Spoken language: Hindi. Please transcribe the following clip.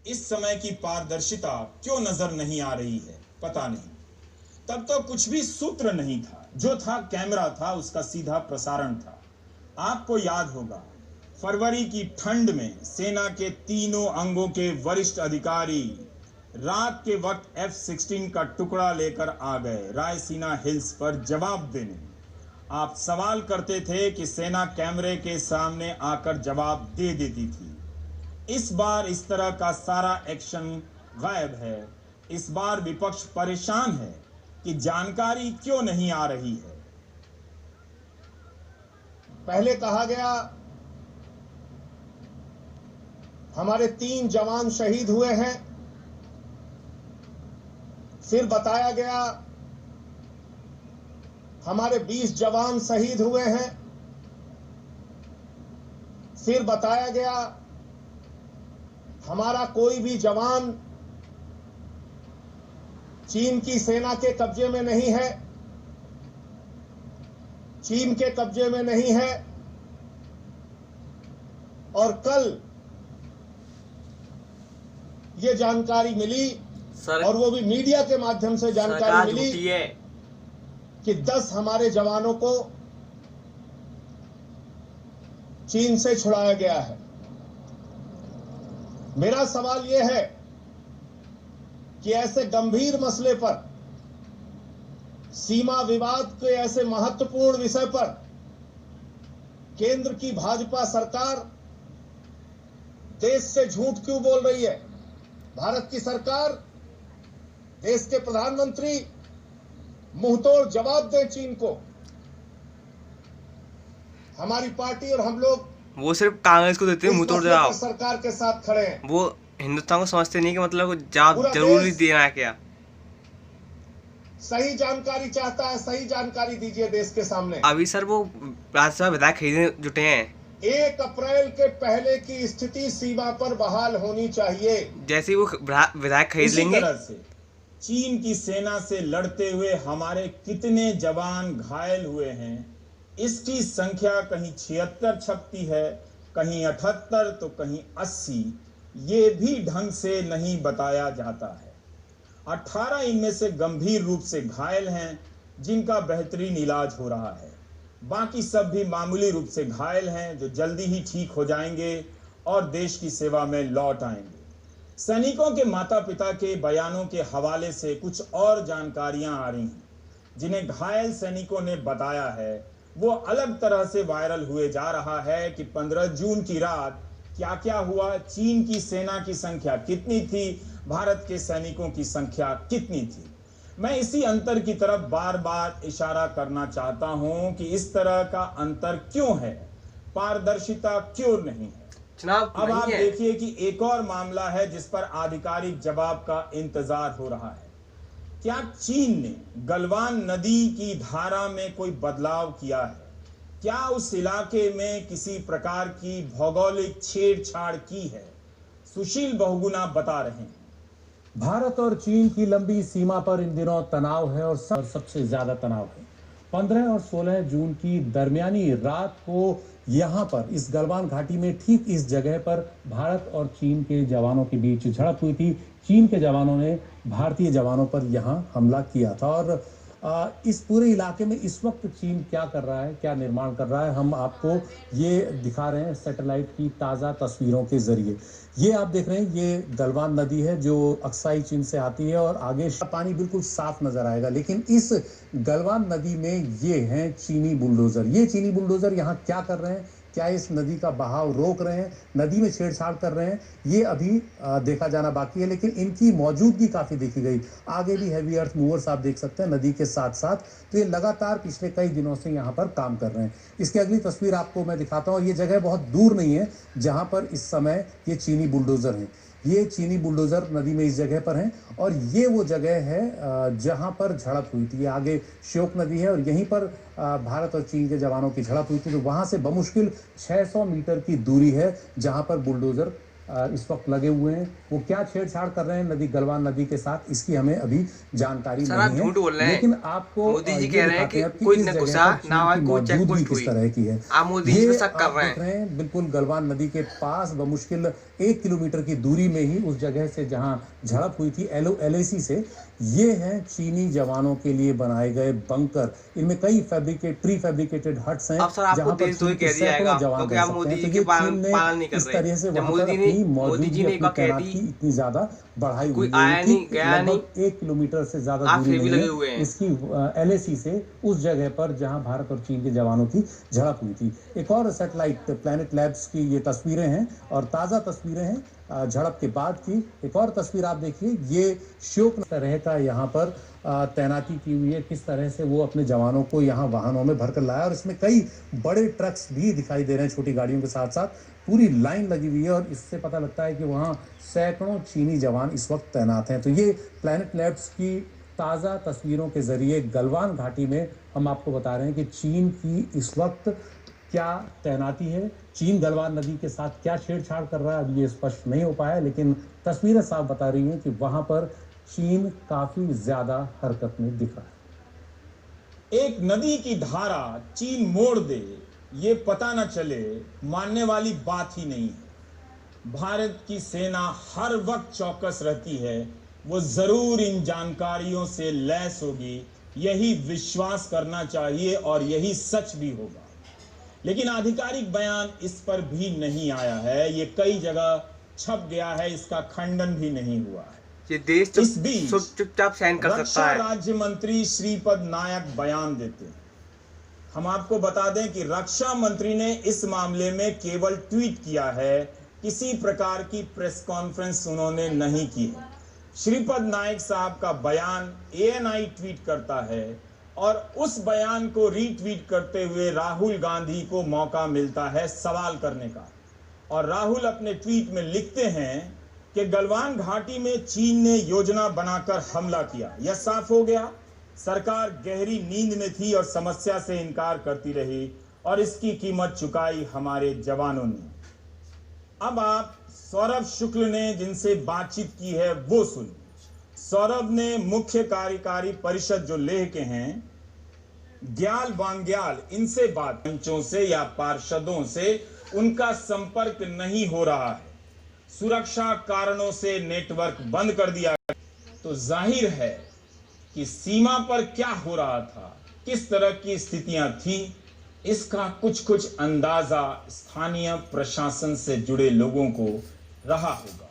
इस समय की पारदर्शिता क्यों नजर नहीं आ रही है, पता नहीं। तब तो कुछ भी सूत्र नहीं था, जो था कैमरा था, उसका सीधा प्रसारण था। आपको याद होगा, फरवरी की ठंड में सेना के तीनों अंगों के वरिष्ठ अधिकारी रात के वक्त F-16 का टुकड़ा लेकर आ गए रायसीना हिल्स पर जवाब देने। आप सवाल करते थे कि सेना कैमरे के सामने आकर जवाब दे देती थी। इस बार इस तरह का सारा एक्शन गायब है। इस बार विपक्ष परेशान है कि जानकारी क्यों नहीं आ रही है। पहले कहा गया हमारे 3 जवान शहीद हुए हैं, फिर बताया गया हमारे 20 जवान शहीद हुए हैं, फिर बताया गया हमारा कोई भी जवान चीन की सेना के कब्जे में नहीं है, चीन के कब्जे में नहीं है। और कल ये जानकारी मिली और वो भी मीडिया के माध्यम से जानकारी मिली कि 10 हमारे जवानों को चीन से छुड़ाया गया है। मेरा सवाल यह है कि ऐसे गंभीर मसले पर, सीमा विवाद के ऐसे महत्वपूर्ण विषय पर केंद्र की भाजपा सरकार देश से झूठ क्यों बोल रही है? भारत की सरकार, देश के प्रधानमंत्री मुंहतोड़ जवाब दें चीन को। हमारी पार्टी और हम लोग वो सिर्फ कांग्रेस को देते हैं मुंहतोड़ जवाब, सरकार के साथ खड़े हैं। वो हिंदुस्तान को समझते नहीं कि मतलब जवाब जरूरी देना है क्या। सही जानकारी चाहता है, सही जानकारी दीजिए देश के सामने। अभी सर वो राज्यसभा विधायक खरीदने जुटे हैं। 1 अप्रैल के पहले की स्थिति सीमा पर बहाल होनी चाहिए। जैसे वो विधायक खरीद लेंगे। तरह से चीन की सेना से लड़ते हुए हमारे कितने जवान घायल हुए हैं, इसकी संख्या कहीं 76 छपती है, कहीं 78 तो कहीं 80। ये भी ढंग से नहीं बताया जाता है। 18 इनमें से गंभीर रूप से घायल हैं, जिनका बेहतरीन इलाज हो रहा है। बाकी सब भी मामूली रूप से घायल हैं, जो जल्दी ही ठीक हो जाएंगे और देश की सेवा में लौट आएंगे। सैनिकों के माता पिता के बयानों के हवाले से कुछ और जानकारियां आ रही हैं, जिन्हें घायल सैनिकों ने बताया है। वो अलग तरह से वायरल हुए जा रहा है कि 15 जून की रात क्या क्या हुआ, चीन की सेना की संख्या कितनी थी, भारत के सैनिकों की संख्या कितनी थी। मैं इसी अंतर की तरफ बार बार इशारा करना चाहता हूं कि इस तरह का अंतर क्यों है, पारदर्शिता क्यों नहीं है। अब आप देखिए कि एक और मामला है जिस पर आधिकारिक जवाब का इंतजार हो रहा है। क्या चीन ने गलवान नदी की धारा में कोई बदलाव किया है? क्या उस इलाके में किसी प्रकार की भौगोलिक छेड़छाड़ की है? सुशील बहुगुणा बता रहे हैं। भारत और चीन की लंबी सीमा पर इन दिनों तनाव है और सबसे ज्यादा तनाव है। 15 और 16 जून की दरमियानी रात को यहाँ पर इस गलवान घाटी में ठीक इस जगह पर भारत और चीन के जवानों के बीच झड़प हुई थी। चीन के जवानों ने भारतीय जवानों पर यहाँ हमला किया था और इस पूरे इलाके में इस वक्त चीन क्या कर रहा है, क्या निर्माण कर रहा है, हम आपको ये दिखा रहे हैं सैटेलाइट की ताज़ा तस्वीरों के जरिए। ये आप देख रहे हैं, ये गलवान नदी है जो अक्साई चीन से आती है और आगे पानी बिल्कुल साफ नजर आएगा। लेकिन इस गलवान नदी में ये हैं चीनी बुलडोजर। ये चीनी बुलडोजर यहाँ क्या कर रहे हैं? क्या इस नदी का बहाव रोक रहे हैं, नदी में छेड़छाड़ कर रहे हैं? ये अभी देखा जाना बाकी है, लेकिन इनकी मौजूदगी काफी देखी गई। आगे भी हैवी अर्थ मूवर्स आप देख सकते हैं नदी के साथ साथ। तो ये लगातार पिछले कई दिनों से यहाँ पर काम कर रहे हैं। इसकी अगली तस्वीर आपको मैं दिखाता हूँ। ये जगह बहुत दूर नहीं है जहाँ पर इस समय ये चीनी बुलडोजर हैं। ये चीनी बुलडोजर नदी में इस जगह पर हैं और ये वो जगह है जहां पर झड़प हुई थी। आगे श्योक नदी है और यहीं पर भारत और चीन के जवानों की झड़प हुई थी। तो वहां से बमुश्किल 600 मीटर की दूरी है जहां पर बुलडोजर इस वक्त लगे हुए हैं। वो क्या छेड़छाड़ कर रहे हैं नदी गलवान नदी के साथ, इसकी हमें अभी जानकारी सर आप नहीं है। झूठ बोल रहे हैं। लेकिन आपको मोदी जी ये कह रहे हैं दिखाते कि कोई किस न जगह घुसा पर चीन ना की कोई चेक मौजूदगी पोस्ट किस हुई। तरह की है। आप मोदी जी पे ये शक कर आप रहे देख रहे हैं बिल्कुल गलवान नदी के पास बमुश्किल 1 किलोमीटर की दूरी में ही उस जगह से जहां झड़प हुई थी LAC से। ये हैं चीनी जवानों के लिए बनाए गए बंकर। इनमें कई प्री फैब्रिकेटेड हट्स हैं अब सर आपको जहां पर देशद्रोही चीन के कह दिया सैकड़ों जाएगा जवान क्योंकि रह आप सकते मोदी हैं। जी तो के ये पालन चीन ने नहीं कर इस रहे। तरह से जब वहां पर अपनी मोदी मौजूदगी जी ने अपनी कहा कह दी तैनाती इतनी ज्यादा बढ़ाई हुई कोई है। आया नहीं, गया लगभग 1 किलोमीटर से ज्यादा आप दूरी फिर भी नहीं लगे हुए है हैं। इसकी LAC से उस जगह पर जहां भारत और चीन के जवानों की झड़प हुई थी। एक और सैटेलाइट प्लैनेट लैब्स की ये तस्वीरें हैं और ताज़ा तस्वीरें हैं झड़प के बाद की। एक और तस्वीर आप देखिए, ये शोक तरह का यहाँ पर तैनाती की हुई है, किस तरह से वो अपने जवानों को यहाँ वाहनों में भरकर लाया। और इसमें कई बड़े ट्रक्स भी दिखाई दे रहे हैं छोटी गाड़ियों के साथ साथ, पूरी लाइन लगी हुई है। और इससे पता लगता है कि वहाँ सैकड़ों चीनी जवान इस वक्त तैनात हैं। तो ये प्लैनेट लैब्स की ताज़ा तस्वीरों के जरिए गलवान घाटी में हम आपको बता रहे हैं कि चीन की इस वक्त क्या तैनाती है, चीन गलवान नदी के साथ क्या छेड़छाड़ कर रहा है, अब ये स्पष्ट नहीं हो पाया। लेकिन तस्वीरें साफ बता रही हैं कि वहां पर चीन काफी ज्यादा हरकत में दिख रहा है। एक नदी की धारा चीन मोड़ दे, ये पता न चले, मानने वाली बात ही नहीं है। भारत की सेना हर वक्त चौकस रहती है, वो जरूर इन जानकारियों से लैस होगी, यही विश्वास करना चाहिए और यही सच भी होगा। लेकिन आधिकारिक बयान इस पर भी नहीं आया है, ये कई जगह छप गया है, इसका खंडन भी नहीं हुआ है। ये देश इस बीच चुपचाप सहन कर सकता रक्षा है। राज्य मंत्री श्रीपद नायक बयान देते हैं। हम आपको बता दें कि रक्षा मंत्री ने इस मामले में केवल ट्वीट किया है, किसी प्रकार की प्रेस कॉन्फ्रेंस उन्होंने नहीं की है। श्रीपद नायक साहब का बयान ANI ट्वीट करता है और उस बयान को रीट्वीट करते हुए राहुल गांधी को मौका मिलता है सवाल करने का। और राहुल अपने ट्वीट में लिखते हैं कि गलवान घाटी में चीन ने योजना बनाकर हमला किया। यह साफ हो गया, सरकार गहरी नींद में थी और समस्या से इनकार करती रही और इसकी कीमत चुकाई हमारे जवानों ने। अब आप सौरभ शुक्ल ने जिनसे बातचीत की है वो सुनिए। सौरभ ने मुख्य कार्यकारी परिषद जो लेह के हैं, ग्याल वांग्याल, इनसे बात, मंचों से या पार्षदों से उनका संपर्क नहीं हो रहा है, सुरक्षा कारणों से नेटवर्क बंद कर दिया। तो जाहिर है कि सीमा पर क्या हो रहा था, किस तरह की स्थितियां थी, इसका कुछ अंदाजा स्थानीय प्रशासन से जुड़े लोगों को रहा होगा।